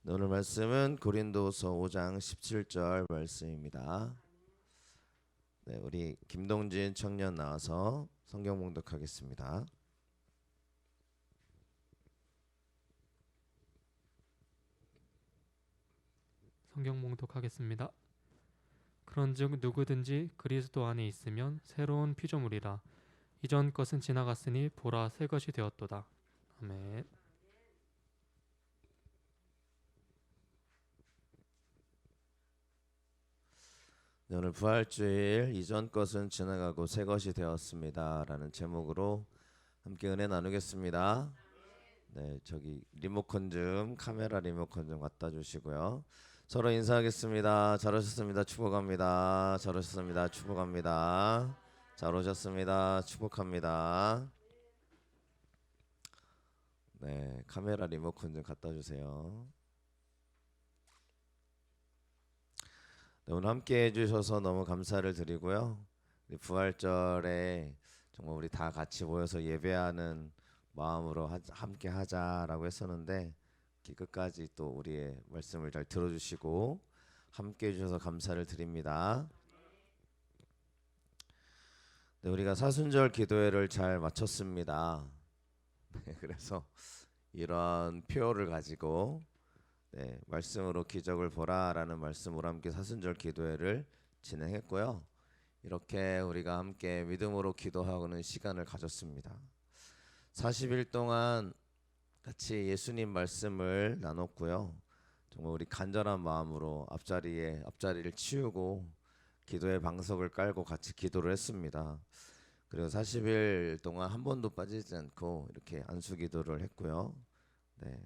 오늘 말씀은 고린도서 5장 17절 말씀입니다. 네, 우리 김동진 청년 나와서 성경 봉독하겠습니다. 성경 봉독하겠습니다. 그런즉 누구든지 그리스도 안에 있으면 새로운 피조물이라. 이전 것은 지나갔으니 보라 새 것이 되었도다. 아멘. 네, 오늘 부활주일 이전 것은 지나가고 새 것이 되었습니다 라는 제목으로 함께 은혜 나누겠습니다. 네, 저기 카메라 리모컨 좀 갖다 주시고요. 서로 인사하겠습니다. 잘 오셨습니다. 축복합니다. 잘 오셨습니다. 축복합니다. 잘 오셨습니다. 축복합니다. 네, 카메라 리모컨 좀 갖다 주세요. 네, 오늘 함께 해주셔서 너무 감사를 드리고요. 우리 부활절에 정말 우리 다 같이 모여서 예배하는 마음으로 함께 하자라고 했었는데 끝까지 또 우리의 말씀을 잘 들어주시고 함께 해주셔서 감사를 드립니다. 네, 우리가 사순절 기도회를 잘 마쳤습니다. 네, 그래서 이런 표를 가지고 말씀으로 기적을 보라라는 말씀으로 함께 사순절 기도회를 진행했고요. 이렇게 우리가 함께 믿음으로 기도하고는 시간을 가졌습니다. 40일 동안 같이 예수님 말씀을 나눴고요. 정말 우리 간절한 마음으로 앞자리를 치우고 기도의 방석을 깔고 같이 기도를 했습니다. 그리고 40일 동안 한 번도 빠지지 않고 이렇게 안수 기도를 했고요. 네,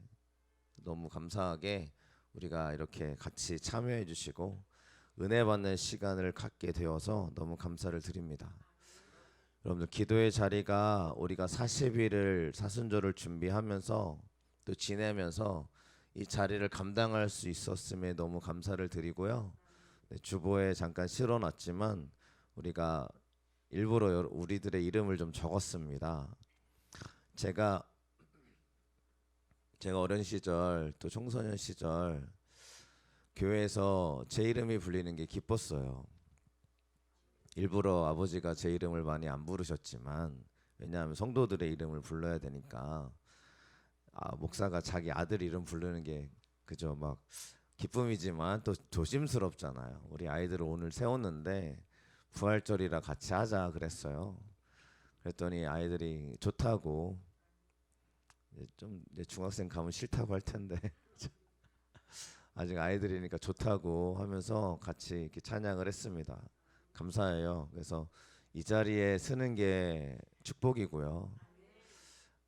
너무 감사하게 우리가 이렇게 같이 참여해 주시고 은혜 받는 시간을 갖게 되어서 너무 감사를 드립니다. 여러분들 기도의 자리가 우리가 40일을 사순절을 준비하면서 또 지내면서 이 자리를 감당할 수 있었음에 너무 감사를 드리고요. 네, 주보에 잠깐 실어놨지만 우리가 일부러 우리들의 이름을 좀 적었습니다. 제가 어린 시절 또 청소년 시절 교회에서 제 이름이 불리는 게 기뻤어요. 일부러 아버지가 제 이름을 많이 안 부르셨지만 왜냐하면 성도들의 이름을 불러야 되니까 목사가 자기 아들 이름 부르는 게 그저 막 기쁨이지만 또 조심스럽잖아요. 우리 아이들을 오늘 세웠는데 부활절이라 같이 하자 그랬어요. 그랬더니 아이들이 좋다고 좀 중학생 가면 싫다고 할 텐데 아직 아이들이니까 좋다고 하면서 같이 이렇게 찬양을 했습니다. 감사해요. 그래서 이 자리에 서는 게 축복이고요.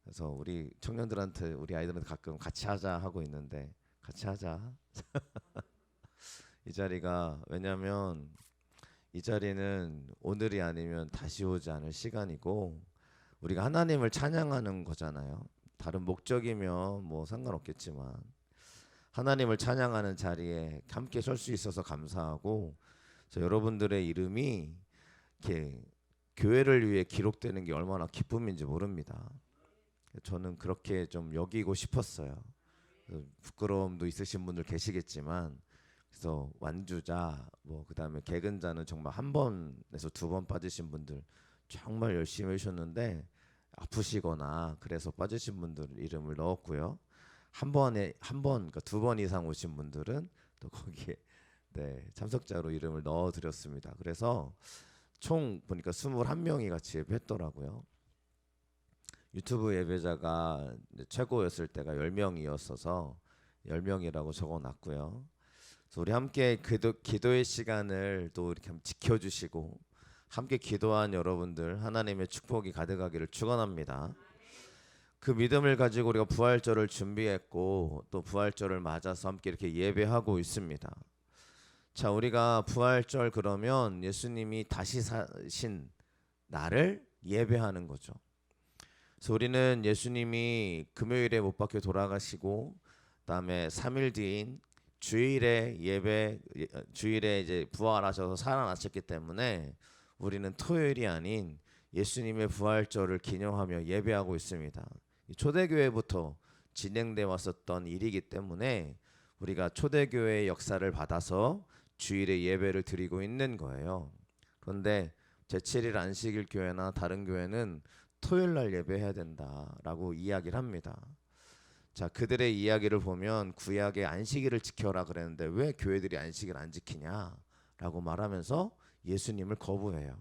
그래서 우리 청년들한테 우리 아이들한테 가끔 같이 하자 하고 있는데 같이 하자. 이 자리가 왜냐면 이 자리는 오늘이 아니면 다시 오지 않을 시간이고 우리가 하나님을 찬양하는 거잖아요. 다른 목적이면 뭐 상관없겠지만 하나님을 찬양하는 자리에 함께 설 수 있어서 감사하고 그래서 여러분들의 이름이 이렇게 교회를 위해 기록되는 게 얼마나 기쁨인지 모릅니다. 저는 그렇게 좀 여기고 싶었어요. 부끄러움도 있으신 분들 계시겠지만 그래서 완주자 그다음에 개근자는 정말 한 번에서 두 번 빠지신 분들 정말 열심히 하셨는데 아프시거나 그래서 빠지신 분들 이름을 넣었고요. 그러니까 두 번 이상 오신 분들은 또 거기에 참석자로 이름을 넣어드렸습니다. 그래서 총 보니까 21명이 같이 예배했더라고요. 유튜브 예배자가 최고였을 때가 10명이었어서 10명이라고 적어놨고요. 그래서 우리 함께 기도의 시간을 또 이렇게 지켜주시고 함께 기도한 여러분들 하나님의 축복이 가득하기를 축원합니다. 그 믿음을 가지고 우리가 부활절을 준비했고 또 부활절을 맞아서 함께 이렇게 예배하고 있습니다. 자, 우리가 부활절 그러면 예수님이 다시 사신 날을 예배하는 거죠. 그래서 우리는 예수님이 금요일에 못 박혀 돌아가시고 그다음에 3일 뒤인 주일에 이제 부활하셔서 살아나셨기 때문에 우리는 토요일이 아닌 예수님의 부활절을 기념하며 예배하고 있습니다. 초대교회부터 진행돼 왔었던 일이기 때문에 우리가 초대교회의 역사를 받아서 주일에 예배를 드리고 있는 거예요. 그런데 제7일 안식일 교회나 다른 교회는 토요일 날 예배해야 된다라고 이야기를 합니다. 자, 그들의 이야기를 보면 구약의 안식일을 지켜라 그랬는데 왜 교회들이 안식일 안 지키냐라고 말하면서 예수님을 거부해요.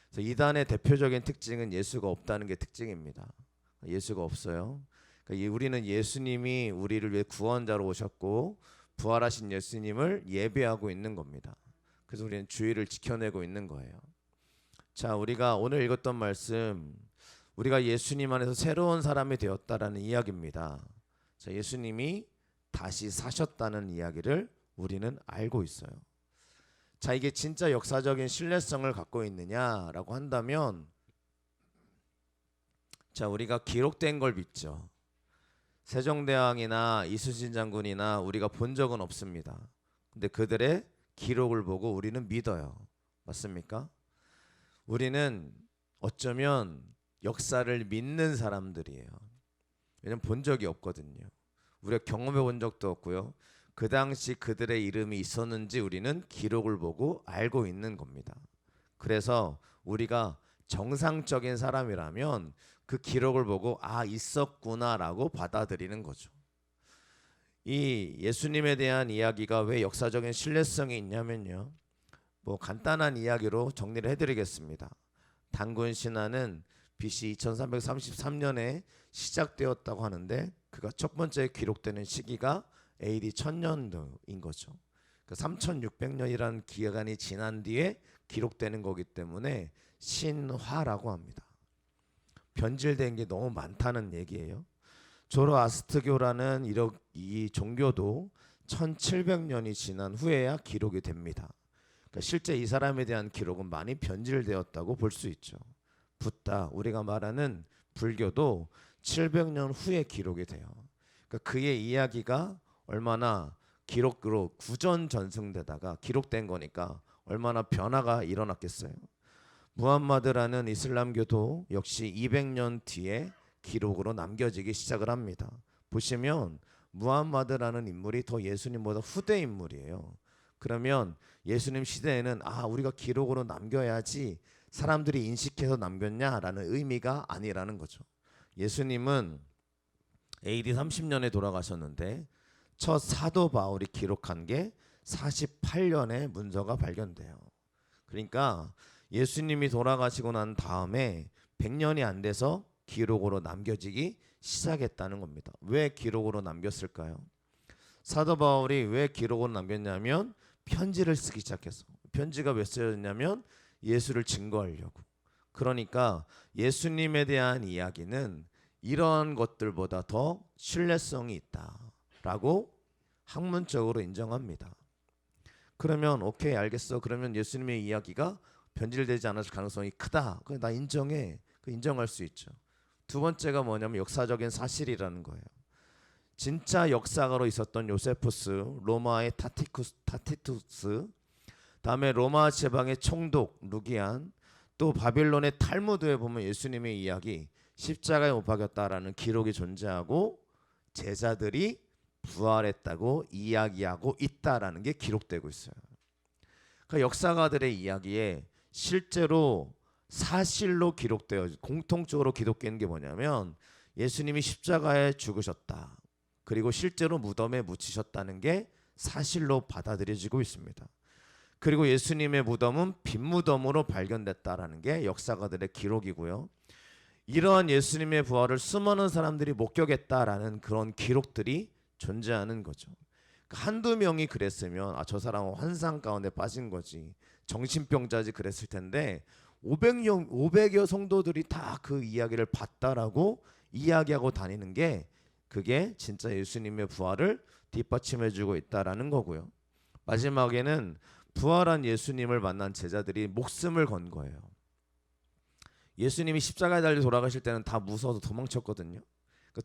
그래서 이단의 대표적인 특징은 예수가 없다는 게 특징입니다. 예수가 없어요. 그러니까 우리는 예수님이 우리를 위해 구원자로 오셨고 부활하신 예수님을 예배하고 있는 겁니다. 그래서 우리는 주일을 지켜내고 있는 거예요. 자, 우리가 오늘 읽었던 말씀, 우리가 예수님 안에서 새로운 사람이 되었다라는 이야기입니다. 자, 예수님이 다시 사셨다는 이야기를 우리는 알고 있어요. 자, 이게 진짜 역사적인 신뢰성을 갖고 있느냐라고 한다면, 자, 우리가 기록된 걸 믿죠. 세종대왕이나 이순신 장군이나 우리가 본 적은 없습니다. 근데 그들의 기록을 보고 우리는 믿어요. 맞습니까? 우리는 어쩌면 역사를 믿는 사람들이에요. 왜냐면 본 적이 없거든요. 우리가 경험해 본 적도 없고요. 그 당시 그들의 이름이 있었는지 우리는 기록을 보고 알고 있는 겁니다. 그래서 우리가 정상적인 사람이라면 그 기록을 보고 아, 있었구나라고 받아들이는 거죠. 이 예수님에 대한 이야기가 왜 역사적인 신뢰성이 있냐면요. 뭐 간단한 이야기로 정리를 해드리겠습니다. 단군 신화는 BC 2333년에 시작되었다고 하는데 그가 첫 번째 기록되는 시기가 AD 1000년도인 거죠. 그 3600년이라는 기간이 지난 뒤에 기록되는 거기 때문에 신화라고 합니다. 변질된 게 너무 많다는 얘기예요. 조로아스트교라는 이 종교도 1700년이 지난 후에야 기록이 됩니다. 그러니까 실제 이 사람에 대한 기록은 많이 변질되었다고 볼 수 있죠. 붓다, 우리가 말하는 불교도 700년 후에 기록이 돼요. 그러니까 그의 이야기가 얼마나 기록으로 구전전승되다가 기록된 거니까 얼마나 변화가 일어났겠어요. 무함마드라는 이슬람교도 역시 200년 뒤에 기록으로 남겨지기 시작을 합니다. 보시면 무함마드라는 인물이 더 예수님보다 후대 인물이에요. 그러면 예수님 시대에는 아, 우리가 기록으로 남겨야지 사람들이 인식해서 남겼냐라는 의미가 아니라는 거죠. 예수님은 AD 30년에 돌아가셨는데 첫 사도 바울이 기록한 게 48년에 문서가 발견돼요. 그러니까 예수님이 돌아가시고 난 다음에 100년이 안 돼서 기록으로 남겨지기 시작했다는 겁니다. 왜 기록으로 남겼을까요? 사도 바울이 왜 기록으로 남겼냐면 편지를 쓰기 시작했어. 편지가 왜 쓰였냐면 예수를 증거하려고. 그러니까 예수님에 대한 이야기는 이런 것들보다 더 신뢰성이 있다라고 학문적으로 인정합니다. 그러면 오케이, 알겠어. 그러면 예수님의 이야기가 변질되지 않았을 가능성이 크다. 그래, 나 인정해. 인정할 수 있죠. 두 번째가 뭐냐면 역사적인 사실이라는 거예요. 진짜 역사가로 있었던 요세푸스, 로마의 타티투스, 다음에 로마 제방의 총독 루기안, 또 바빌론의 탈무드에 보면 예수님의 이야기, 십자가에 못 박였다라는 기록이 존재하고 제자들이 부활했다고 이야기하고 있다라는 게 기록되고 있어요. 그러니까 역사가들의 이야기에 실제로 사실로 기록되어 공통적으로 기록되는 게 뭐냐면 예수님이 십자가에 죽으셨다. 그리고 실제로 무덤에 묻히셨다는 게 사실로 받아들여지고 있습니다. 그리고 예수님의 무덤은 빈 무덤으로 발견됐다라는 게 역사가들의 기록이고요. 이러한 예수님의 부활을 수많은 사람들이 목격했다라는 그런 기록들이 존재하는 거죠. 한두 명이 그랬으면 아, 저 사람은 환상 가운데 빠진 거지, 정신병자지 그랬을 텐데 500여 성도들이 다 그 이야기를 봤다라고 이야기하고 다니는 게 그게 진짜 예수님의 부활을 뒷받침해주고 있다라는 거고요. 마지막에는 부활한 예수님을 만난 제자들이 목숨을 건 거예요. 예수님이 십자가에 달려 돌아가실 때는 다 무서워서 도망쳤거든요.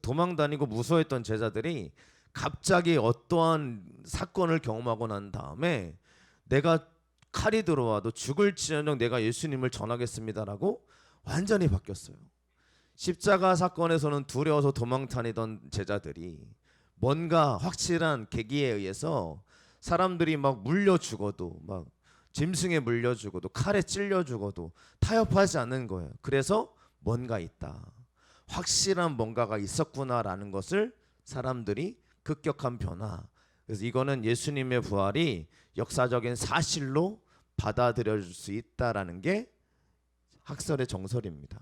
도망 다니고 무서워했던 제자들이 갑자기 어떠한 사건을 경험하고 난 다음에 내가 칼이 들어와도 죽을지언정 내가 예수님을 전하겠습니다라고 완전히 바뀌었어요. 십자가 사건에서는 두려워서 도망 다니던 제자들이 뭔가 확실한 계기에 의해서 사람들이 막 물려 죽어도, 막 짐승에 물려 죽어도, 칼에 찔려 죽어도 타협하지 않는 거예요. 그래서 뭔가 있다, 확실한 뭔가가 있었구나라는 것을 사람들이 급격한 변화. 그래서 이거는 예수님의 부활이 역사적인 사실로 받아들여질 수 있다라는 게 학설의 정설입니다.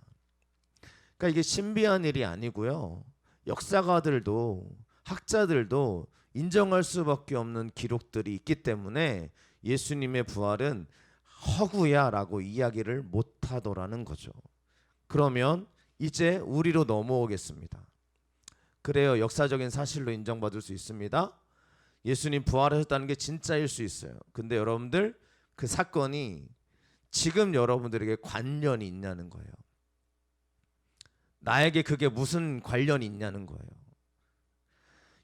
그러니까 이게 신비한 일이 아니고요, 역사가들도 학자들도 인정할 수밖에 없는 기록들이 있기 때문에 예수님의 부활은 허구야라고 이야기를 못하더라는 거죠. 그러면 이제 우리로 넘어오겠습니다. 그래요, 역사적인 사실로 인정받을 수 있습니다. 예수님 부활하셨다는 게 진짜일 수 있어요. 근데 여러분들, 그 사건이 지금 여러분들에게 관련이 있냐는 거예요. 나에게 그게 무슨 관련이 있냐는 거예요.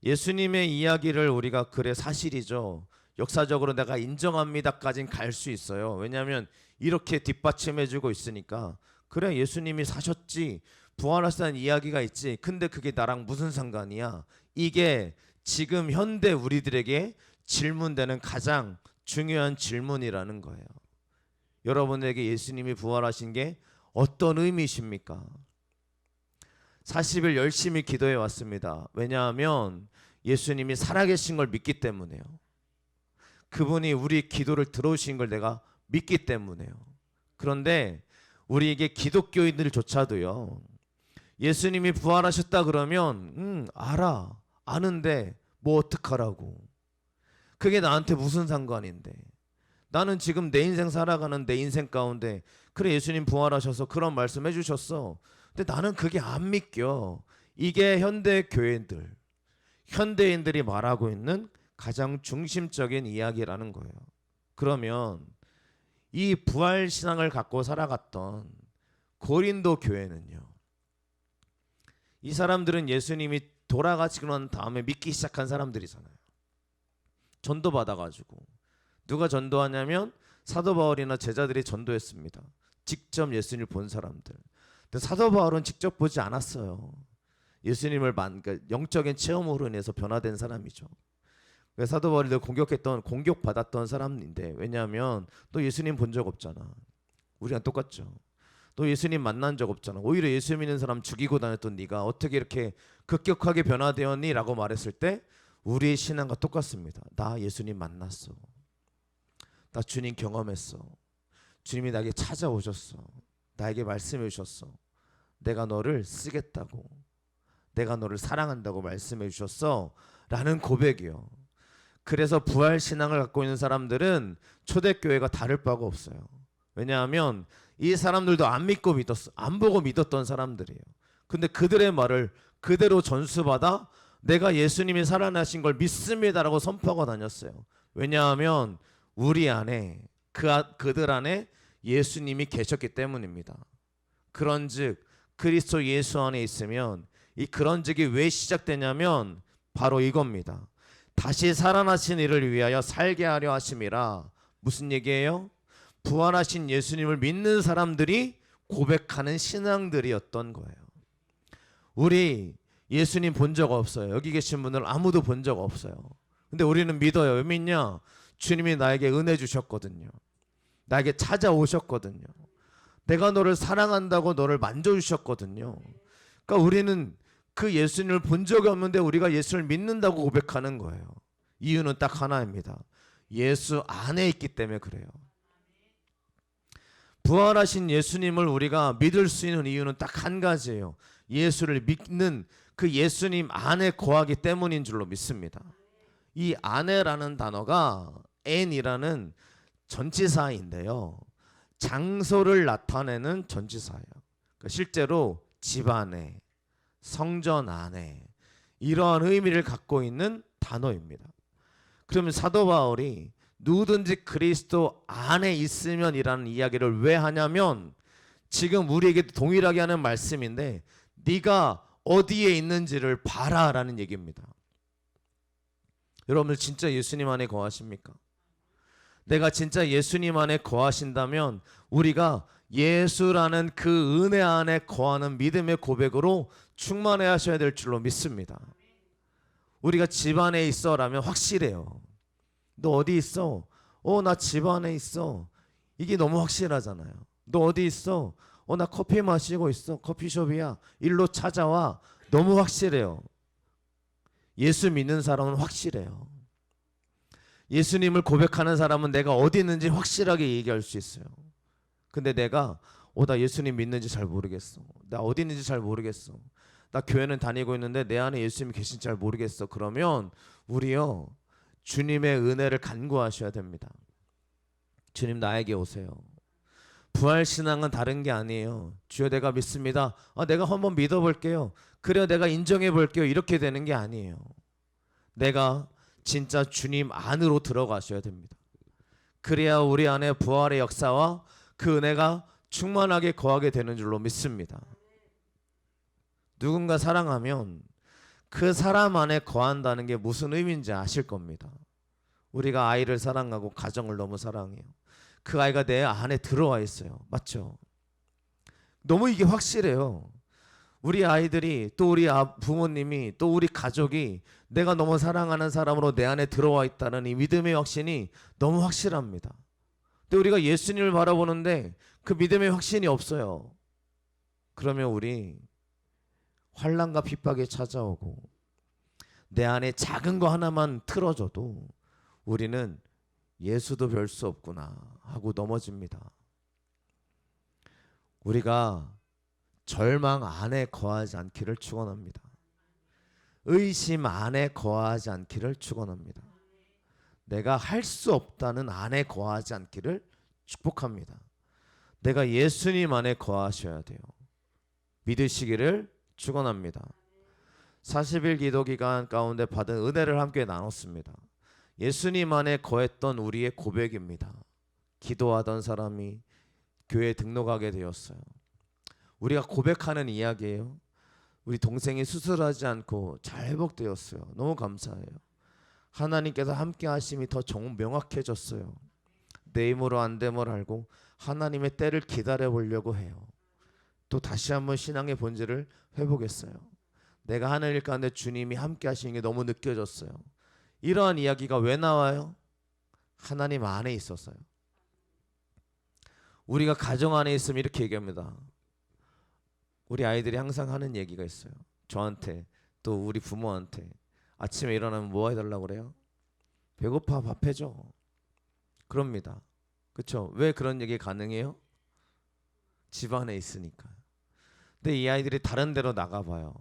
예수님의 이야기를 우리가 그래 사실이죠, 역사적으로 내가 인정합니다까진 갈 수 있어요. 왜냐하면 이렇게 뒷받침해주고 있으니까. 그래, 예수님이 사셨지, 부활하셨다는 이야기가 있지, 근데 그게 나랑 무슨 상관이야? 이게 지금 현대 우리들에게 질문되는 가장 중요한 질문이라는 거예요. 여러분에게 예수님이 부활하신 게 어떤 의미십니까? 40일 열심히 기도해 왔습니다. 왜냐하면 예수님이 살아계신 걸 믿기 때문에요. 그분이 우리 기도를 들어오신 걸 내가 믿기 때문에요. 그런데 우리에게 기독교인들조차도요, 예수님이 부활하셨다 그러면 아는데 뭐 어떡하라고, 그게 나한테 무슨 상관인데, 나는 지금 내 인생 살아가는 내 인생 가운데 그래 예수님 부활하셔서 그런 말씀 해주셨어, 근데 나는 그게 안 믿겨. 이게 현대 교회들, 현대인들이 말하고 있는 가장 중심적인 이야기라는 거예요. 그러면 이 부활 신앙을 갖고 살아갔던 고린도 교회는요, 이 사람들은 예수님이 돌아가시고 난 다음에 믿기 시작한 사람들이잖아요. 전도 받아가지고. 누가 전도하냐면 사도 바울이나 제자들이 전도했습니다. 직접 예수님을 본 사람들. 근데 사도 바울은 직접 보지 않았어요. 예수님을 그러니까 영적인 체험으로 인해서 변화된 사람이죠. 사도 바울이 공격받았던 사람인데, 왜냐하면 또 예수님 본 적 없잖아. 우리랑 똑같죠. 또 예수님 만난 적 없잖아. 오히려 예수 믿는 사람 죽이고 다녔던 네가 어떻게 이렇게 급격하게 변화되었니? 라고 말했을 때 우리의 신앙과 똑같습니다. 나 예수님 만났어. 나 주님 경험했어. 주님이 나에게 찾아오셨어. 나에게 말씀해 주셨어. 내가 너를 쓰겠다고, 내가 너를 사랑한다고 말씀해 주셨어 라는 고백이요. 그래서 부활 신앙을 갖고 있는 사람들은 초대교회가 다를 바가 없어요. 왜냐하면 이 사람들도 안 보고 믿었던 사람들이에요. 근데 그들의 말을 그대로 전수받아 내가 예수님이 살아나신 걸 믿습니다라고 선포하고 다녔어요. 왜냐하면 우리 안에 그들 안에 예수님이 계셨기 때문입니다. 그런즉 그리스도 예수 안에 있으면, 이 그런즉이 왜 시작되냐면 바로 이겁니다. 다시 살아나신 이를 위하여 살게 하려 하심이라. 무슨 얘기예요? 부활하신 예수님을 믿는 사람들이 고백하는 신앙들이었던 거예요. 우리 예수님 본 적 없어요. 여기 계신 분들 아무도 본 적 없어요. 근데 우리는 믿어요. 왜 믿냐? 주님이 나에게 은혜 주셨거든요. 나에게 찾아오셨거든요. 내가 너를 사랑한다고 너를 만져주셨거든요. 그러니까 우리는 그 예수님을 본 적이 없는데 우리가 예수를 믿는다고 고백하는 거예요. 이유는 딱 하나입니다. 예수 안에 있기 때문에 그래요. 부활하신 예수님을 우리가 믿을 수 있는 이유는 딱 한 가지예요. 예수를 믿는 그 예수님 안에 거하기 때문인 줄로 믿습니다. 이 안에라는 단어가 n이라는 전치사인데요, 장소를 나타내는 전치사예요. 그러니까 실제로 집 안에, 성전 안에, 이러한 의미를 갖고 있는 단어입니다. 그러면 사도 바울이 누구든지 그리스도 안에 있으면이라는 이야기를 왜 하냐면, 지금 우리에게 동일하게 하는 말씀인데 네가 어디에 있는지를 봐라라는 얘기입니다. 여러분들 진짜 예수님 안에 거하십니까? 내가 진짜 예수님 안에 거하신다면 우리가 예수라는 그 은혜 안에 거하는 믿음의 고백으로 충만해 하셔야 될 줄로 믿습니다. 우리가 집 안에 있어라면 확실해요. 너 어디 있어? 나 집 안에 있어. 이게 너무 확실하잖아요. 너 어디 있어? 나 커피 마시고 있어. 커피숍이야. 일로 찾아와. 너무 확실해요. 예수 믿는 사람은 확실해요. 예수님을 고백하는 사람은 내가 어디 있는지 확실하게 얘기할 수 있어요. 근데 내가 나 예수님 믿는지 잘 모르겠어. 나 어디 있는지 잘 모르겠어. 나 교회는 다니고 있는데 내 안에 예수님이 계신지 잘 모르겠어. 그러면 우리요 주님의 은혜를 간구하셔야 됩니다. 주님 나에게 오세요. 부활신앙은 다른 게 아니에요. 주여 내가 믿습니다. 내가 한번 믿어볼게요. 그래요 내가 인정해볼게요. 이렇게 되는 게 아니에요. 내가 진짜 주님 안으로 들어가셔야 됩니다. 그래야 우리 안에 부활의 역사와 그 은혜가 충만하게 거하게 되는 줄로 믿습니다. 누군가 사랑하면 그 사람 안에 거한다는 게 무슨 의미인지 아실 겁니다. 우리가 아이를 사랑하고 가정을 너무 사랑해요. 그 아이가 내 안에 들어와 있어요. 맞죠? 너무 이게 확실해요. 우리 아이들이 또 우리 부모님이 또 우리 가족이 내가 너무 사랑하는 사람으로 내 안에 들어와 있다는 이 믿음의 확신이 너무 확실합니다. 근데 우리가 예수님을 바라보는데 그 믿음의 확신이 없어요. 그러면 우리 환난과 핍박이 찾아오고 내 안에 작은 거 하나만 틀어져도 우리는 예수도 별 수 없구나 하고 넘어집니다. 우리가 절망 안에 거하지 않기를 축원합니다. 의심 안에 거하지 않기를 축원합니다. 내가 할 수 없다는 안에 거하지 않기를 축복합니다. 내가 예수님 안에 거하셔야 돼요. 믿으시기를 축원합니다. 40일 기도 기간 가운데 받은 은혜를 함께 나눴습니다. 예수님 안에 거했던 우리의 고백입니다. 기도하던 사람이 교회에 등록하게 되었어요. 우리가 고백하는 이야기예요. 우리 동생이 수술하지 않고 잘 회복되었어요. 너무 감사해요. 하나님께서 함께 하심이 더 명확해졌어요. 내 힘으로 안 됨을 알고 하나님의 때를 기다려 보려고 해요. 또 다시 한번 신앙의 본질을 회복했어요. 내가 하는 일 가운데 주님이 함께 하시는 게 너무 느껴졌어요. 이러한 이야기가 왜 나와요? 하나님 안에 있었어요. 우리가 가정 안에 있으면 이렇게 얘기합니다. 우리 아이들이 항상 하는 얘기가 있어요. 저한테 또 우리 부모한테 아침에 일어나면 뭐 해달라고 그래요? 배고파 밥 해줘. 그럽니다. 그렇죠? 왜 그런 얘기 가능해요? 집안에 있으니까. 근데 이 아이들이 다른 데로 나가봐요.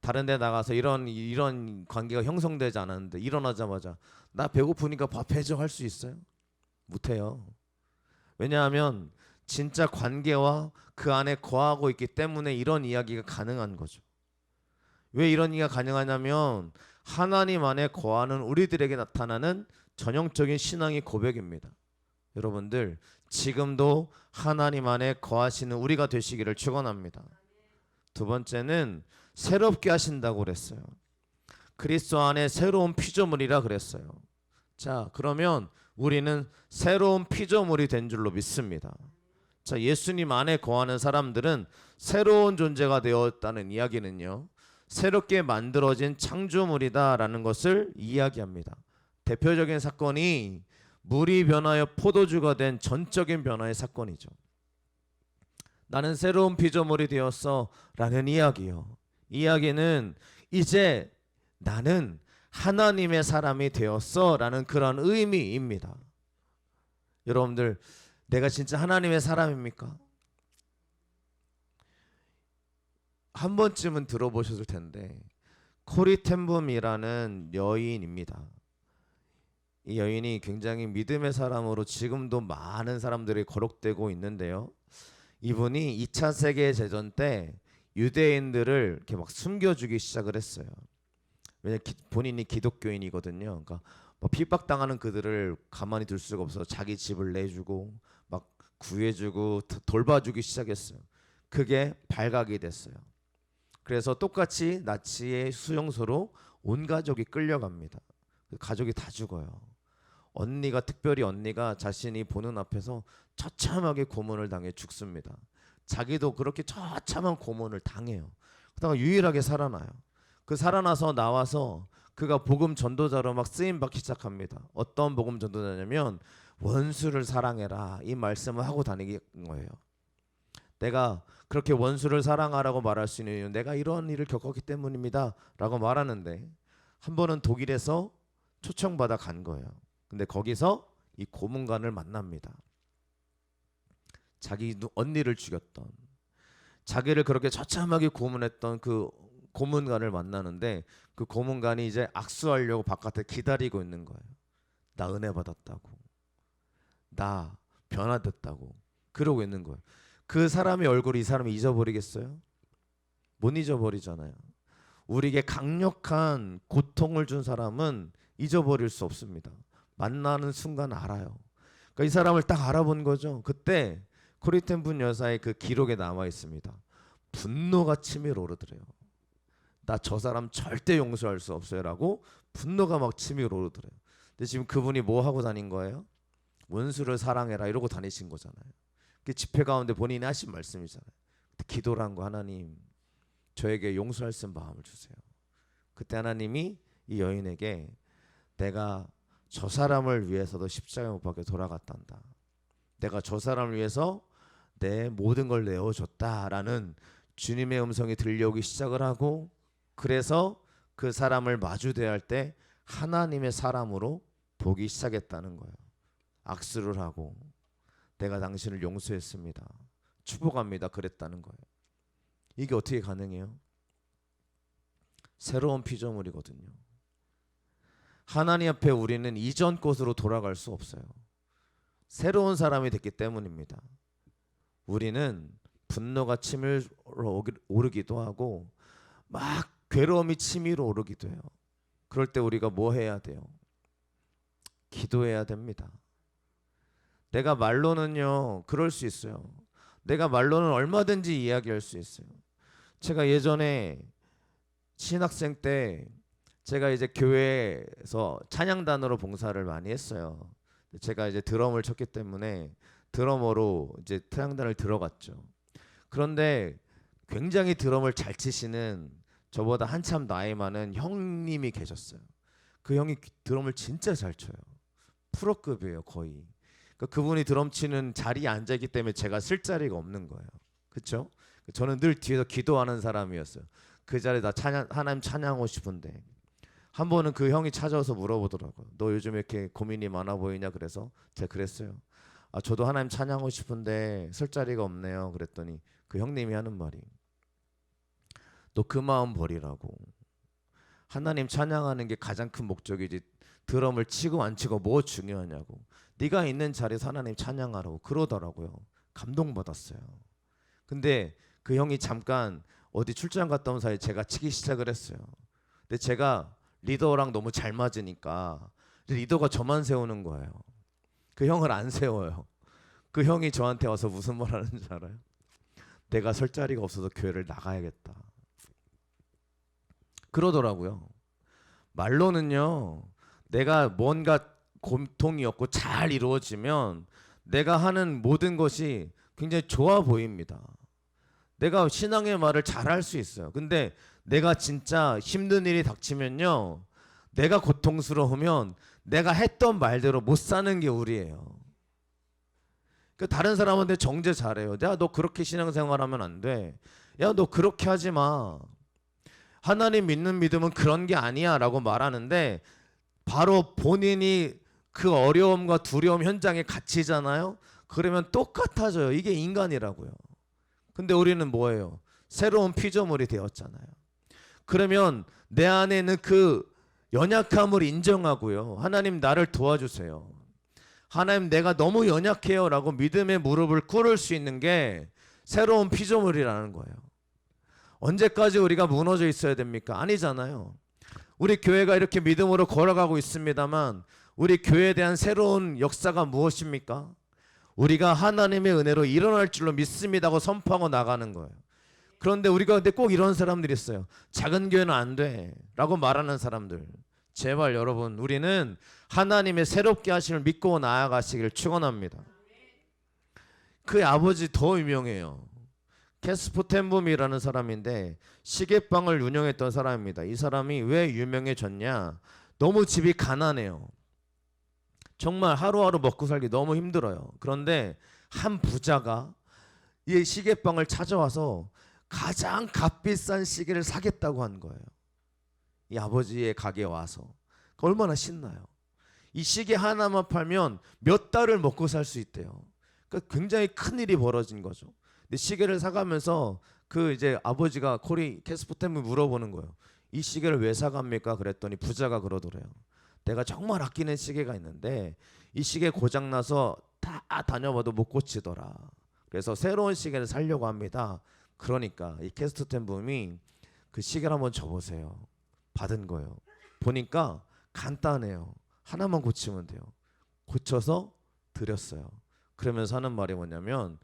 다른 데 나가서 이런 관계가 형성되지 않았는데 일어나자마자 나 배고프니까 밥 해줘 할 수 있어요? 못해요. 왜냐하면 진짜 관계와 그 안에 거하고 있기 때문에 이런 이야기가 가능한 거죠. 왜 이런 이야기가 가능하냐면 하나님 안에 거하는 우리들에게 나타나는 전형적인 신앙의 고백입니다. 여러분들 지금도 하나님 안에 거하시는 우리가 되시기를 축원합니다. 두 번째는 새롭게 하신다고 그랬어요. 그리스도 안에 새로운 피조물이라 그랬어요. 자, 그러면 우리는 새로운 피조물이 된 줄로 믿습니다. 자, 예수님 안에 거하는 사람들은 새로운 존재가 되었다는 이야기는요, 새롭게 만들어진 창조물이다라는 것을 이야기합니다. 대표적인 사건이 물이 변하여 포도주가 된 전적인 변화의 사건이죠. 나는 새로운 피조물이 되었어 라는 이야기요. 이야기는 이제 나는 하나님의 사람이 되었어 라는 그런 의미입니다. 여러분들 내가 진짜 하나님의 사람입니까? 한 번쯤은 들어보셨을 텐데 코리 텐붐이라는 여인입니다. 이 여인이 굉장히 믿음의 사람으로 지금도 많은 사람들이 거론되고 있는데요. 이분이 2차 세계대전 때 유대인들을 이렇게 막 숨겨주기 시작을 했어요. 왜냐면 본인이 기독교인이거든요. 그러니까 뭐 핍박당하는 그들을 가만히 둘 수가 없어서 자기 집을 내주고 막 구해주고 돌봐주기 시작했어요. 그게 발각이 됐어요. 그래서 똑같이 나치의 수용소로 온 가족이 끌려갑니다. 가족이 다 죽어요. 특별히 언니가 자신이 보는 앞에서 처참하게 고문을 당해 죽습니다. 자기도 그렇게 처참한 고문을 당해요. 그러다가 유일하게 살아나요. 그 살아나서 나와서 그가 복음 전도자로 막 쓰임 받기 시작합니다. 어떤 복음 전도자냐면 원수를 사랑해라 이 말씀을 하고 다니는 거예요. 내가 그렇게 원수를 사랑하라고 말할 수 있는 이유는 내가 이런 일을 겪었기 때문입니다 라고 말하는데 한 번은 독일에서 초청받아 간 거예요. 근데 거기서 이 고문관을 만납니다. 자기 언니를 죽였던, 자기를 그렇게 처참하게 고문했던 그 고문관을 만나는데 그 고문관이 이제 악수하려고 바깥에 기다리고 있는 거예요. 나 은혜 받았다고, 나 변화됐다고 그러고 있는 거예요. 그 사람의 얼굴을 이 사람이 잊어버리겠어요? 못 잊어버리잖아요. 우리에게 강력한 고통을 준 사람은 잊어버릴 수 없습니다. 만나는 순간 알아요. 그러니까 이 사람을 딱 알아본 거죠. 그때 코리텐 분 여사의 그 기록에 남아 있습니다. 분노가 치밀어 오르더래요. 나 저 사람 절대 용서할 수 없어요라고 분노가 막 치밀어 오르더래요. 근데 지금 그분이 뭐 하고 다닌 거예요? 원수를 사랑해라 이러고 다니신 거잖아요. 그 집회 가운데 본인이 하신 말씀이잖아요. 기도를 한 거, 하나님 저에게 용서할 수 있는 마음을 주세요. 그때 하나님이 이 여인에게 내가 저 사람을 위해서도 십자가에 못 박혀 돌아갔단다. 내가 저 사람을 위해서 내 모든 걸 내어줬다라는 주님의 음성이 들려오기 시작을 하고, 그래서 그 사람을 마주대할 때 하나님의 사람으로 보기 시작했다는 거예요. 악수를 하고 내가 당신을 용서했습니다, 축복합니다 그랬다는 거예요. 이게 어떻게 가능해요? 새로운 피조물이거든요. 하나님 앞에 우리는 이전 곳으로 돌아갈 수 없어요. 새로운 사람이 됐기 때문입니다. 우리는 분노가 치밀어 오르기도 하고 막 괴로움이 치밀어 오르기도 해요. 그럴 때 우리가 뭐 해야 돼요? 기도해야 됩니다. 내가 말로는요 그럴 수 있어요. 내가 말로는 얼마든지 이야기할 수 있어요. 제가 예전에 신학생 때 제가 이제 교회에서 찬양단으로 봉사를 많이 했어요. 제가 이제 드럼을 쳤기 때문에 드러머로 이제 찬양단을 들어갔죠. 그런데 굉장히 드럼을 잘 치시는 저보다 한참 나이 많은 형님이 계셨어요. 그 형이 드럼을 진짜 잘 쳐요. 프로급이에요 거의. 그러니까 그분이 드럼 치는 자리에 앉아있기 때문에 제가 쓸 자리가 없는 거예요. 그렇죠? 저는 늘 뒤에서 기도하는 사람이었어요. 그 자리에 나 하나님 찬양하고 싶은데 한 번은 그 형이 찾아와서 물어보더라고요. 너 요즘 이렇게 고민이 많아 보이냐? 그래서 제가 그랬어요. 아 저도 하나님 찬양하고 싶은데 쓸 자리가 없네요. 그랬더니 그 형님이 하는 말이 너 그 마음 버리라고. 하나님 찬양하는 게 가장 큰 목적이지 드럼을 치고 안 치고 뭐 중요하냐고. 네가 있는 자리에서 하나님 찬양하라고 그러더라고요. 감동받았어요. 근데 그 형이 잠깐 어디 출장 갔다 온 사이에 제가 치기 시작을 했어요. 근데 제가 리더랑 너무 잘 맞으니까 리더가 저만 세우는 거예요. 그 형을 안 세워요. 그 형이 저한테 와서 무슨 말 하는 줄 알아요? 내가 설 자리가 없어서 교회를 나가야겠다 그러더라고요. 말로는요 내가 뭔가 고통이 없고 잘 이루어지면 내가 하는 모든 것이 굉장히 좋아 보입니다. 내가 신앙의 말을 잘할 수 있어요. 근데 내가 진짜 힘든 일이 닥치면요 내가 고통스러우면 내가 했던 말대로 못 사는 게 우리예요. 그 다른 사람한테 정죄 잘해요. 야 너 그렇게 신앙생활하면 안 돼. 야 너 그렇게 하지 마. 하나님 믿는 믿음은 그런 게 아니야 라고 말하는데 바로 본인이 그 어려움과 두려움 현장에 갇히잖아요. 그러면 똑같아져요. 이게 인간이라고요. 근데 우리는 뭐예요? 새로운 피조물이 되었잖아요. 그러면 내 안에 있는 그 연약함을 인정하고요. 하나님 나를 도와주세요. 하나님 내가 너무 연약해요 라고 믿음의 무릎을 꿇을 수 있는 게 새로운 피조물이라는 거예요. 언제까지 우리가 무너져 있어야 됩니까? 아니잖아요. 우리 교회가 이렇게 믿음으로 걸어가고 있습니다만 우리 교회에 대한 새로운 역사가 무엇입니까? 우리가 하나님의 은혜로 일어날 줄로 믿습니다 하고 선포하고 나가는 거예요. 그런데 우리가 근데 꼭 이런 사람들이 있어요. 작은 교회는 안 돼 라고 말하는 사람들. 제발 여러분 우리는 하나님의 새롭게 하심을 믿고 나아가시길 축원합니다. 그 아버지 더 유명해요. 캐스포텐붐이라는 사람인데 시계방을 운영했던 사람입니다. 이 사람이 왜 유명해졌냐? 너무 집이 가난해요. 정말 하루하루 먹고 살기 너무 힘들어요. 그런데 한 부자가 이 시계방을 찾아와서 가장 값비싼 시계를 사겠다고 한 거예요. 이 아버지의 가게에 와서. 얼마나 신나요. 이 시계 하나만 팔면 몇 달을 먹고 살 수 있대요. 그러니까 굉장히 큰 일이 벌어진 거죠. 근데 시계를 사가면서 그 이제 아버지가 코리 캐스포템을 물어보는 거예요. 이 시계를 왜 사갑니까? 그랬더니 부자가 그러더래요. 내가 정말 아끼는 시계가 있는데 이 시계 고장 나서 다 다녀봐도 못 고치더라. 그래서 새로운 시계를 사려고 합니다. 그러니까 이 캐스토텐붐이 그 시계를 한번 줘보세요. 받은 거예요. 보니까 간단해요. 하나만 고치면 돼요. 고쳐서 드렸어요. 그러면서 하는 말이 뭐냐면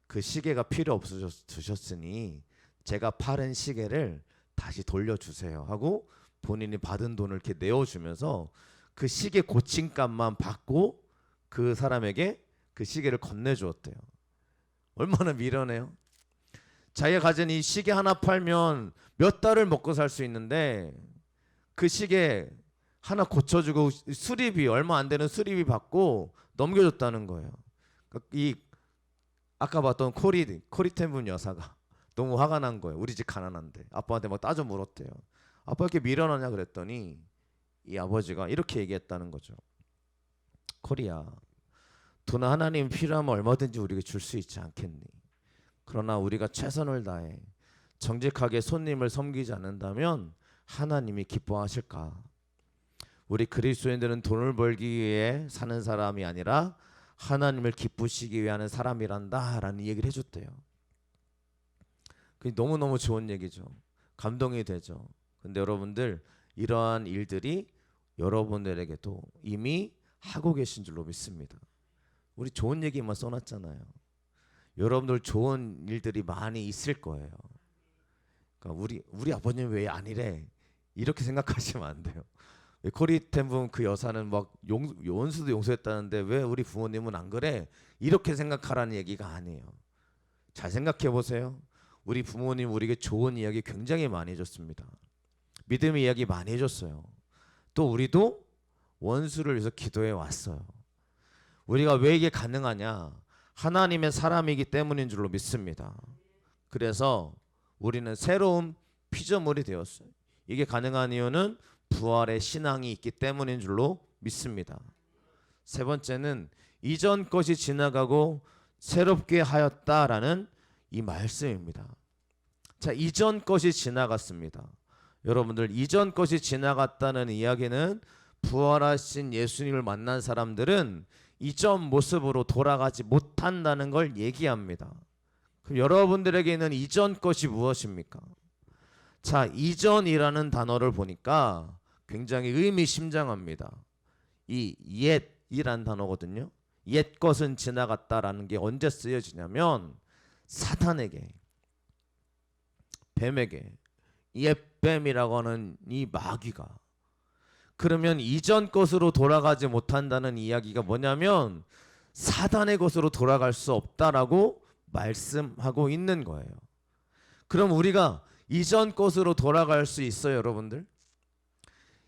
그 시계가 필요 없으셨으니 제가 팔은 시계를 다시 돌려주세요 하고 본인이 받은 돈을 이렇게 내어주면서 그 시계 고친 값만 받고 그 사람에게 그 시계를 건네주었대요. 얼마나 미련해요. 자기가 가진 이 시계 하나 팔면 몇 달을 먹고 살 수 있는데 그 시계 하나 고쳐주고 수리비 얼마 안 되는 수리비 받고 넘겨줬다는 거예요. 이 아까 봤던 코리텐분 여사가 너무 화가 난 거예요. 우리 집 가난한데 아빠한테 막 따져 물었대요. 아빠 이렇게 미련하냐 그랬더니 이 아버지가 이렇게 얘기했다는 거죠. 코리야, 돈 하나님 필요하면 얼마든지 우리에게 줄 수 있지 않겠니? 그러나 우리가 최선을 다해 정직하게 손님을 섬기지 않는다면 하나님이 기뻐하실까? 우리 그리스도인들은 돈을 벌기 위해 사는 사람이 아니라 하나님을 기쁘시기 위해 하는 사람이란다 라는 얘기를 해줬대요. 그게 너무너무 좋은 얘기죠. 감동이 되죠. 근데 여러분들 이러한 일들이 여러분들에게도 이미 하고 계신 줄로 믿습니다. 우리 좋은 얘기만 써놨잖아요. 여러분들 좋은 일들이 많이 있을 거예요. 그러니까 우리 아버님 왜 아니래 이렇게 생각하시면 안 돼요. 코리텐분 그 여사는 막 원수도 용서했다는데 왜 우리 부모님은 안 그래? 이렇게 생각하라는 얘기가 아니에요. 잘 생각해 보세요. 우리 부모님 우리에게 좋은 이야기 굉장히 많이 해줬습니다. 믿음의 이야기 많이 해줬어요. 또 우리도 원수를 위해서 기도해 왔어요. 우리가 왜 이게 가능하냐? 하나님의 사람이기 때문인 줄로 믿습니다. 그래서 우리는 새로운 피조물이 되었어요. 이게 가능한 이유는 부활의 신앙이 있기 때문인 줄로 믿습니다. 세 번째는 이전 것이 지나가고 새롭게 하였다라는 이 말씀입니다. 자, 이전 것이 지나갔습니다. 여러분들 이전 것이 지나갔다는 이야기는 부활하신 예수님을 만난 사람들은 이전 모습으로 돌아가지 못한다는 걸 얘기합니다. 그럼 여러분들에게는 이전 것이 무엇입니까? 자, 이전이라는 단어를 보니까 굉장히 의미심장합니다. 이 옛이란 단어거든요. 옛 것은 지나갔다라는 게 언제 쓰여지냐면 사탄에게, 뱀에게, 옛뱀이라고 하는 이 마귀가 그러면 이전 것으로 돌아가지 못한다는 이야기가 뭐냐면 사단의 것으로 돌아갈 수 없다라고 말씀하고 있는 거예요. 그럼 우리가 이전 것으로 돌아갈 수 있어요, 여러분들?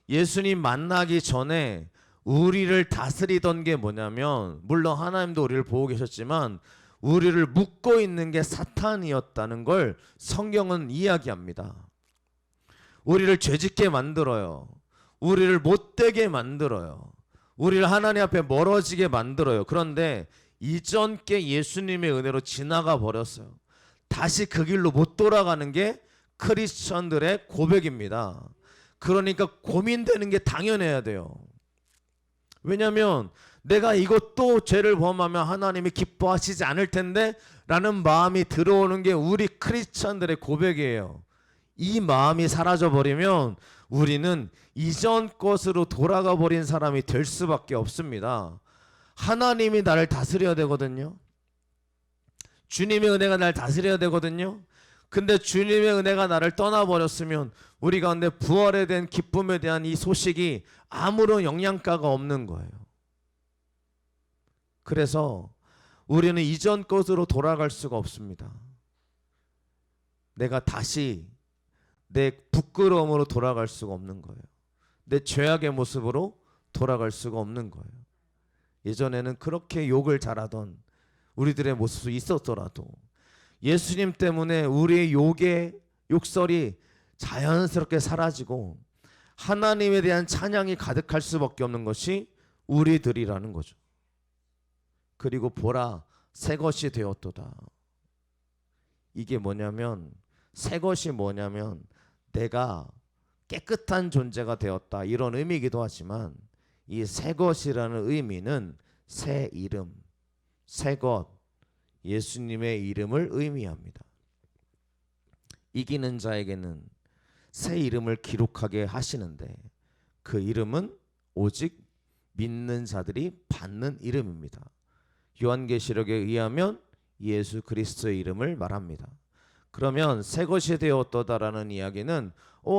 예수님 만나기 전에 우리를 다스리던 게 뭐냐면 물론 하나님도 우리를 보고 계셨지만 우리를 묶고 있는 게 사탄이었다는 걸 성경은 이야기합니다. 우리를 죄짓게 만들어요. 우리를 못되게 만들어요. 우리를 하나님 앞에 멀어지게 만들어요. 그런데 이전 게 예수님의 은혜로 지나가 버렸어요. 다시 그 길로 못 돌아가는 게 크리스천들의 고백입니다. 그러니까 고민되는 게 당연해야 돼요. 왜냐하면 내가 이것도 죄를 범하면 하나님이 기뻐하시지 않을 텐데 라는 마음이 들어오는 게 우리 크리스천들의 고백이에요. 이 마음이 사라져버리면 우리는 이전 것으로 돌아가 버린 사람이 될 수밖에 없습니다. 하나님이 나를 다스려야 되거든요. 주님의 은혜가 나를 다스려야 되거든요. 근데 주님의 은혜가 나를 떠나버렸으면 우리 가운데 부활에 대한 기쁨에 대한 이 소식이 아무런 영양가가 없는 거예요. 그래서 우리는 이전 것으로 돌아갈 수가 없습니다. 내가 다시 내 부끄러움으로 돌아갈 수가 없는 거예요. 내 죄악의 모습으로 돌아갈 수가 없는 거예요. 예전에는 그렇게 욕을 잘하던 우리들의 모습이 있었더라도 예수님 때문에 우리의 욕설이 자연스럽게 사라지고 하나님에 대한 찬양이 가득할 수밖에 없는 것이 우리들이라는 거죠. 그리고 보라, 새 것이 되었도다. 이게 뭐냐면, 새 것이 뭐냐면 내가 깨끗한 존재가 되었다, 이런 의미이기도 하지만, 이 새 것이라는 의미는 새 이름, 새 것, 예수님의 이름을 의미합니다. 이기는 자에게는 새 이름을 기록하게 하시는데, 그 이름은 오직 믿는 자들이 받는 이름입니다. 요한계시록에 의하면 예수 그리스도의 이름을 말합니다. 그러면 새 것이 되었도다라는 이야기는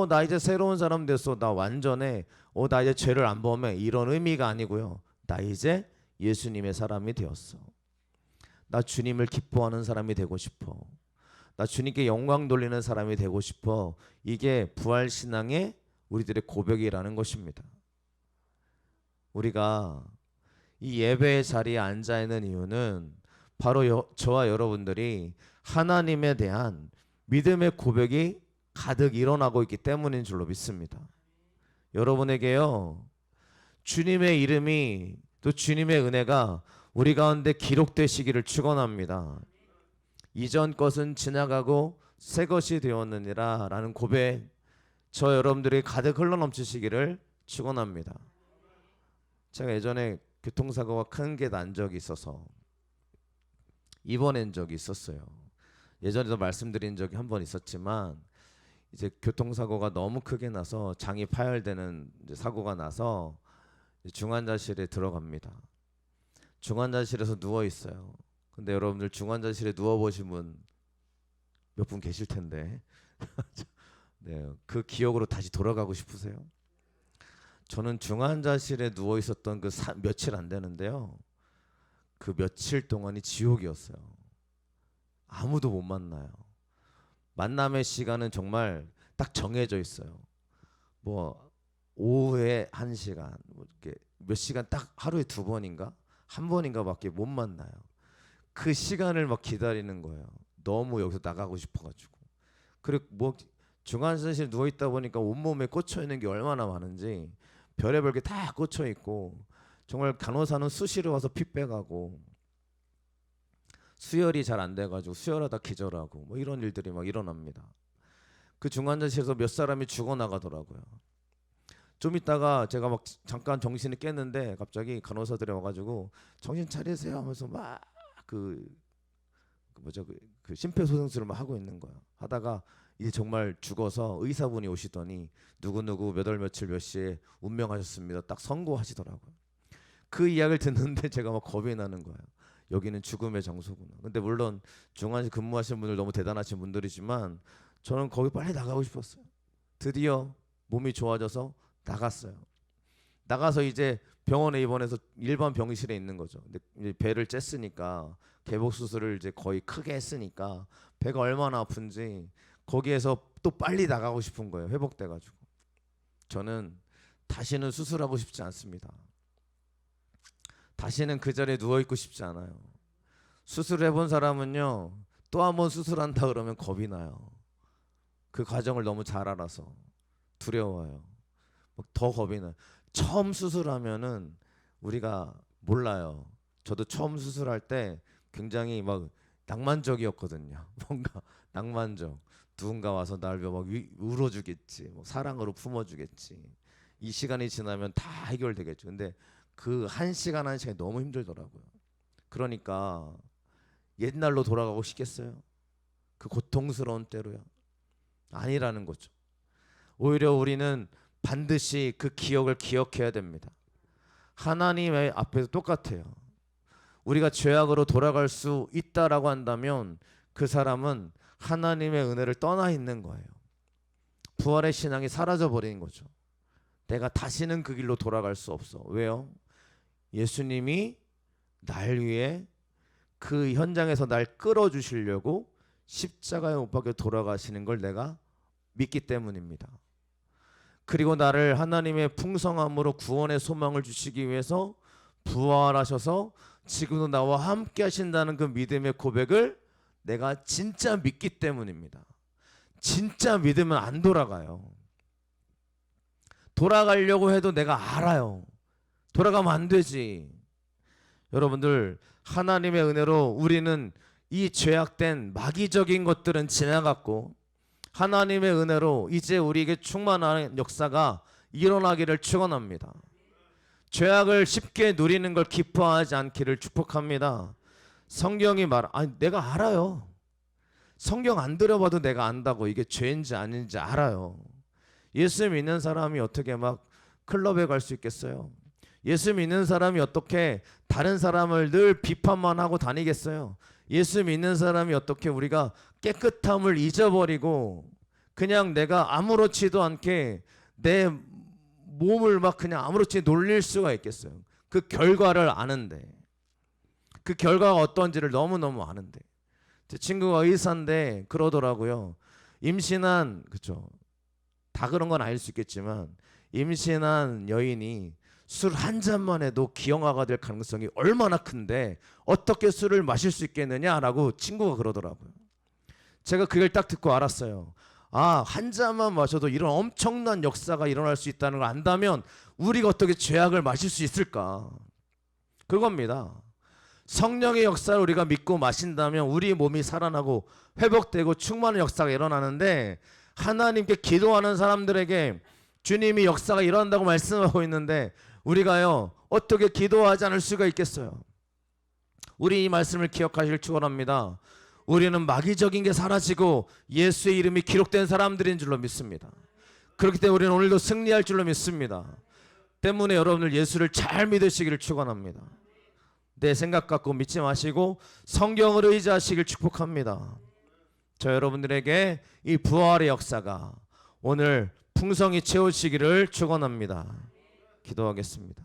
나 이제 새로운 사람 됐어, 나 완전해, 나 이제 죄를 안 범해, 이런 의미가 아니고요. 나 이제 예수님의 사람이 되었어. 나 주님을 기뻐하는 사람이 되고 싶어. 나 주님께 영광 돌리는 사람이 되고 싶어. 이게 부활신앙의 우리들의 고백이라는 것입니다. 우리가 이 예배의 자리에 앉아 있는 이유는 바로 저와 여러분들이 하나님에 대한 믿음의 고백이 가득 일어나고 있기 때문인 줄로 믿습니다. 여러분에게요, 주님의 이름이, 또 주님의 은혜가 우리 가운데 기록되시기를 축원합니다. 이전 것은 지나가고 새 것이 되었느니라 라는 고백, 저 여러분들이 가득 흘러넘치시기를 축원합니다. 제가 예전에 교통사고가 큰 게 난 적이 있어서 입원한 적이 있었어요. 예전에도 말씀드린 적이 한 번 있었지만, 이제 교통사고가 너무 크게 나서 장이 파열되는 이제 사고가 나서 중환자실에 들어갑니다. 중환자실에서 누워 있어요. 근데 여러분들 중환자실에 누워 보신 분 몇 분 계실 텐데 네, 그 기억으로 다시 돌아가고 싶으세요? 저는 중환자실에 누워 있었던 그 며칠 안 되는데요, 그 며칠 동안이 지옥이었어요. 아무도 못 만나요. 만남의 시간은 정말 딱 정해져 있어요. 뭐 오후에 1시간, 뭐 이렇게 몇 시간, 딱 하루에 2번인가 1번인가밖에 못 만나요. 그 시간을 막 기다리는 거예요. 너무 여기서 나가고 싶어가지고. 그리고 뭐 중환자실에 누워 있다 보니까 온몸에 꽂혀 있는 게 얼마나 많은지, 별의별 게 다 꽂혀 있고, 정말 간호사는 수시로 와서 피 빼가고, 수혈이 잘 안 돼가지고 수혈하다 기절하고, 뭐 이런 일들이 막 일어납니다. 그 중환자실에서 몇 사람이 죽어나가더라고요. 좀 있다가 제가 막 잠깐 정신이 깼는데 갑자기 간호사들이 와가지고 정신 차리세요 하면서 막 그 심폐소생술을 막 하고 있는 거야. 하다가 이제 정말 죽어서 의사분이 오시더니 누구누구 몇 월 며칠 몇 시에 운명하셨습니다, 딱 선고하시더라고요. 그 이야기를 듣는데 제가 막 겁이 나는 거예요. 여기는 죽음의 장소구나. 근데 물론 중환실 근무하시는 분들 너무 대단하신 분들이지만 저는 거기 빨리 나가고 싶었어요. 드디어 몸이 좋아져서 나갔어요. 나가서 이제 병원에 입원해서 일반 병실에 있는 거죠. 근데 이제 배를 쬐으니까, 개복 수술을 이제 거의 크게 했으니까 배가 얼마나 아픈지 거기에서 또 빨리 나가고 싶은 거예요. 회복돼가지고. 저는 다시는 수술하고 싶지 않습니다. 다시는 그 자리에 누워있고 싶지 않아요. 수술해본 사람은요, 또 한 번 수술한다 그러면 겁이 나요. 그 과정을 너무 잘 알아서 두려워요. 더 겁이 나요. 처음 수술하면은 우리가 몰라요. 저도 처음 수술할 때 굉장히 막 낭만적이었거든요. 뭔가 낭만적. 누군가 와서 날 막 울어주겠지, 뭐 사랑으로 품어주겠지. 이 시간이 지나면 다 해결되겠죠. 근데 그 1시간 1시간이 너무 힘들더라고요. 그러니까 옛날로 돌아가고 싶겠어요? 그 고통스러운 때로요? 아니라는 거죠. 오히려 우리는 반드시 그 기억을 기억해야 됩니다. 하나님의 앞에서 똑같아요. 우리가 죄악으로 돌아갈 수 있다라고 한다면 그 사람은 하나님의 은혜를 떠나 있는 거예요. 부활의 신앙이 사라져 버린 거죠. 내가 다시는 그 길로 돌아갈 수 없어. 왜요? 예수님이 날 위해 그 현장에서 날 끌어주시려고 십자가에 못 박혀 돌아가시는 걸 내가 믿기 때문입니다. 그리고 나를 하나님의 풍성함으로 구원의 소망을 주시기 위해서 부활하셔서 지금도 나와 함께 하신다는 그 믿음의 고백을 내가 진짜 믿기 때문입니다. 진짜 믿으면 안 돌아가요. 돌아가려고 해도 내가 알아요. 돌아가면 안 되지. 여러분들, 하나님의 은혜로 우리는 이 죄악된 마귀적인 것들은 지나갔고, 하나님의 은혜로 이제 우리에게 충만한 역사가 일어나기를 축원합니다. 죄악을 쉽게 누리는 걸 기뻐하지 않기를 축복합니다. 성경이 내가 알아요. 성경 안 들어봐도 내가 안다고 이게 죄인지 아닌지 알아요. 예수 믿는 사람이 어떻게 막 클럽에 갈 수 있겠어요? 예수 믿는 사람이 어떻게 다른 사람을 늘 비판만 하고 다니겠어요? 예수 믿는 사람이 어떻게 우리가 깨끗함을 잊어버리고 그냥 내가 아무렇지도 않게 내 몸을 막 그냥 아무렇지 놀릴 수가 있겠어요? 그 결과를 아는데, 그 결과가 어떤지를 너무너무 아는데. 제 친구가 의사인데 그러더라고요. 임신한, 그쵸, 다 그런 건 아닐 수 있겠지만 임신한 여인이 술 한 잔만 해도 기형아가 될 가능성이 얼마나 큰데 어떻게 술을 마실 수 있겠느냐라고 친구가 그러더라고요. 제가 그걸 딱 듣고 알았어요. 한 잔만 마셔도 이런 엄청난 역사가 일어날 수 있다는 걸 안다면 우리가 어떻게 죄악을 마실 수 있을까? 그겁니다. 성령의 역사를 우리가 믿고 마신다면 우리 몸이 살아나고 회복되고 충만한 역사가 일어나는데, 하나님께 기도하는 사람들에게 주님이 역사가 일어난다고 말씀하고 있는데 우리가요 어떻게 기도하지 않을 수가 있겠어요? 우리 이 말씀을 기억하실 축원합니다. 우리는 마귀적인 게 사라지고 예수의 이름이 기록된 사람들인 줄로 믿습니다. 그렇기 때문에 우리는 오늘도 승리할 줄로 믿습니다. 때문에 여러분들 예수를 잘 믿으시기를 축원합니다. 내 생각 갖고 믿지 마시고 성경을 의지하시길 축복합니다. 저 여러분들에게 이 부활의 역사가 오늘 풍성히 채우시기를 축원합니다. 기도하겠습니다.